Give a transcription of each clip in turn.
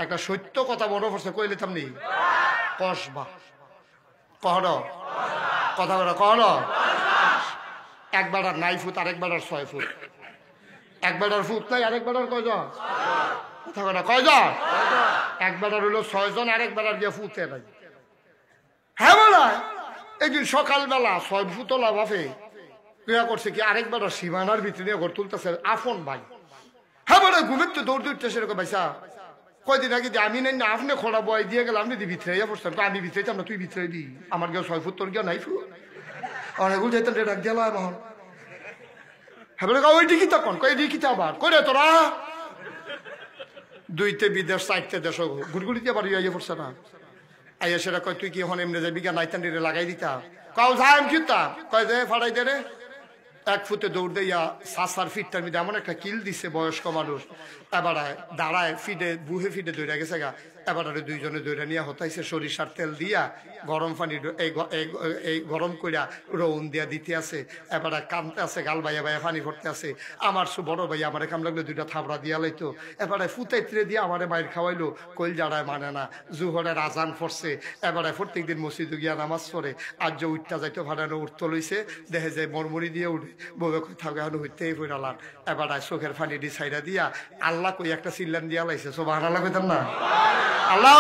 একটা সত্য কথা মনে পড়ছে, কইলে তেমনি কসবা কহন কথা বলা কহন। এক বেড়ার নাই ফুট, আরেক বেড়ার 6 ফুট। এক বেড়ার ফুট নাই, আরেক বেড়ার কয়জন? কথা বলা কয়জন? এক বেড়ার হইলো 6 জন, আরেক বেড়ার গিয়ে ফুটে নাই। হ্যাঁ বলা একদিন সকালবেলা 6 ফুটলা বাপে ক্রিয়া করছে কি, আরেক বেড়ার সীমানার ভিতরে ঘর তুলতেছে আপন ভাই। হ্যাঁ বলে ঘুমের তো দৌড় দৌড়তে সেরকম ভাইসা কয়দিন আগে আমি নাই না আপনি খোলা বয় দিয়ে গেলাম, আপনি ভিতরে পড়ছেন, আমি ভিতরে না তুই ভিতরে দি, আমার গেও 6 ফুট তোর গিয়ে নাই ফুট অনেকগুলো যাইতেন ডাক গেল এখন। হ্যাঁ বলে ওই দিকি তখন কই দিকি আবার কই তোরা 2তে বিদেশ 4তে দেশ গুড়গুড়িতে আবার ইয়ে পড়ছে না। আইয়া সেটা কয় তুই কি এখন এমনি যাবি গা নাইতান রে লাগাই দিতা, কাউ যাই কিতা কয় যে ফাড়াই দে রে। 1 ফুটে দৌড় দিয়া সাসার ফিটটার মধ্যে এমন একটা কিল দিছে বয়স্ক মানুষ, এবারে দাঁড়ায় ফিডে বুহে ফিডে দৌড়া গেছে গা। এবারে 2 জনে দৌড়া নিয়ে হতাইছে সরিষার তেল দিয়া গরম পানি এই গরম কইরা রৌন দিয়া দিতে আছে। এবারে কামতে আছে, গাল বাইয়া বাইয়া পানি ভরতে আছে। আমার বড় ভাই আমার কাম লাগলে 2টা থাবড়া দিয়া লাইতো। এবারে ফুটাইত্রে দিয়ে আমারে বাইর খাওয়াইলো, কইল জাড়ায় মানে না। জুহরের আজান পড়ছে, এবারে প্রত্যেক দিন মসজিদে গিয়া নামাজ পড়ে। আজ যে উঠটা যাইতো ভাড়ানো উঠতে লইছে, দেখে যায় মরমরি দিয়ে উঠে বউে কোথাও গেল হইতেই পড়ালাম। এবার চোখের ফানি ডি ছাইরা দিয়া আল্লাহ কই একটা চিল্লান দিয়া লাইছে, সুবহানাল্লাহ কইতাম না আল্লাহ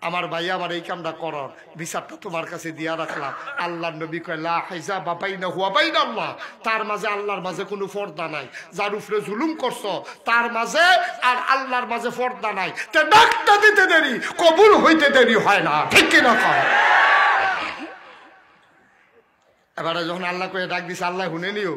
আমার ভাই আমার এই কামটা করর, বিচারটা তোমার কাছে দিয়া রাখলাম। আল্লাহর নবী কয় লা হিজাবা বাইনাহু ওয়া বাইনাল্লাহ, তার মাঝে আল্লাহর মাঝে কোনো পর্দা নাই। যার উপরে জুলুম করছো তার মাঝে আর আল্লাহর মাঝে পর্দা নাই। তে ডাকটা দিতে দেরি, কবুল হইতে দেরি হয় না, ঠিক কি না কয়? এবারে যখন আল্লাহ কয়ে ডাক দিছে, আল্লাহ শুনে নিও।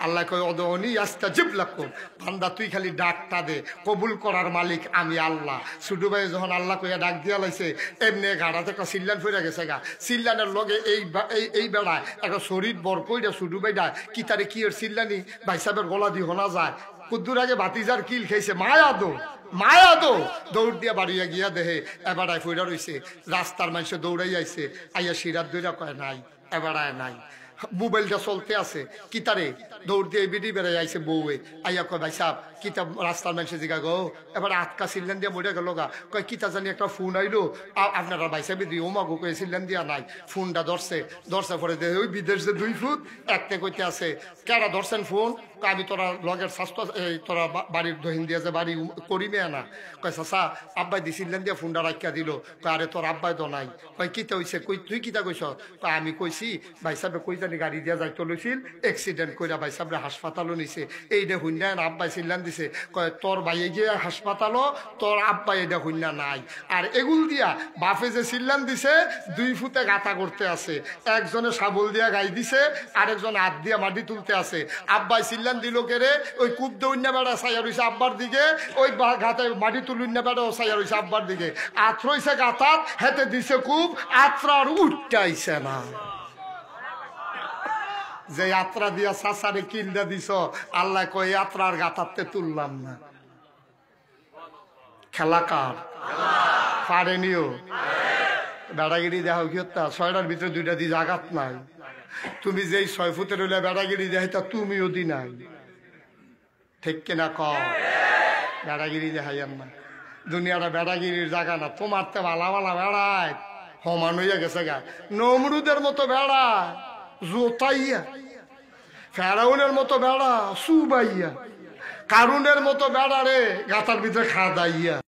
আল্লাহ কয় অদনি আস্তাজিব লাকুম, বান্দা তুই খালি ডাকটা দে, কবুল করার মালিক আমি আল্লাহ। ছোট ভাই যখন আল্লাহ কইয়া ডাক দিয়া লাইছে, এমনি গাড়া থেকে সিল্লান ফিরে গেছে গা। সিল্লানের লগে এই বেড়ায় একটা শরীর বর কইরা ছোট ভাই ডাক কি তারে কি এর সিল্লানি ভাই সাহেবের গলা দিয়ে হোনা যায়। কুদ্দুর আগে ভাতিজার কিল খাইছে, মায়া দো দৌড় দিয়া বাড়িয়া গিয়া দেহে এবারায় ফইরা রইছে। রাস্তার মানুষে দৌড়াই আইছে, আইয়া সিরাত দইরা কয় নাই, এবারায় নাই। মোবাইলটা চলতে আছে, কিতারে দৌড় দিয়ে বেরিয়ে বেড়াই আইছে বউয়ে। আইয়া কয় ভাই সাহেব কিতা, রাস্তার মানুষের জিগা গো এবার আটকা সিল্লান দিয়া মরে গেল গা। কয় কিতা জানি একটা ফোন আইলো, আপনারা ভাই সাহেব দিয়ে ওমাগো কয়ে সিল্লান দিয়া নাই। ফোনটা ধরছে পরে ওই বিদেশে 2 ফুট একতে কইতে আছে, কেরা ধরছেন ফোন? আমি তোরা লগের স্বাস্থ্য তোরা বাড়ির দহিন দিয়া যে বাড়ি করি মেয়া না। কয় চাচা আব্বাই দি সিল্লান দিয়া ফোনটা রাখিয়া দিল। কয় আরে তোর আব্বাই তো নাই। কয় কিতা হইছে? কই তুই কিতা কইস? কয় আমি কইছি ভাই সাহেব কই জানি গাড়ি দিয়া যাইতে লইছিল, অ্যাক্সিডেন্ট কইরা ভাই সাহেব হাসপাতালও নিছে। এইটা হুন্ডা আব্বাই সিল্লান দিছে। কয় তোর ভাইয়ে গিয়ে হাসপাতালও, তোর আব্বাই এটা হুন্ডা নাই। আর এগুল দিয়া বাপে যে সিল্লান দিছে 2 ফুটে গাতা করতে আছে। একজনে শাবল দিয়া গাই দিছে, আরেকজন হাত দিয়া মাটি তুলতে আছে। আব্বাই সিল্লান দিল কেরে, ওই কূপ দৌড়া বেড়া ছাইয়া রইছে আব্বার দিকে, ওই গাতে মাটি তুলুন্না বেড়া ছাইয়া রইছে আব্বার দিকে। আত্র হইছে গাতাত, হেতে দিছে কূপ, আত্রার উঠটাইছে না। যে যাত্রা দিয়া সাসারে কিলটা দিছ, আল্লাহ কয় যাত্রার গাতাতে তুললাম না। খেলা কার পারেনিও বেড়াগিরি দেখো কি হত্যা 6টার ভিতরে 2টা দিয়ে জাগাত নাই। তুমি যেই 6 ফুটের হইলে বেড়াগিরি দেখাইতা তুমিও দি নাই, ঠিক কিনা কও? বেড়াগিরি দেখাইয়ান না, দুনিয়াটা বেড়াগিরির জায়গা না। তোমার তো ভালা ভালা বেড়ায় সমান হইয়া গেছে গা। নমরুদের মতো বেড়া জোতাইয়া, ফেরাউনের মতো বেড়া সুবাইয়া, কারুনের মতো বেড়া রে গাতার ভিতরে খাদাইয়া।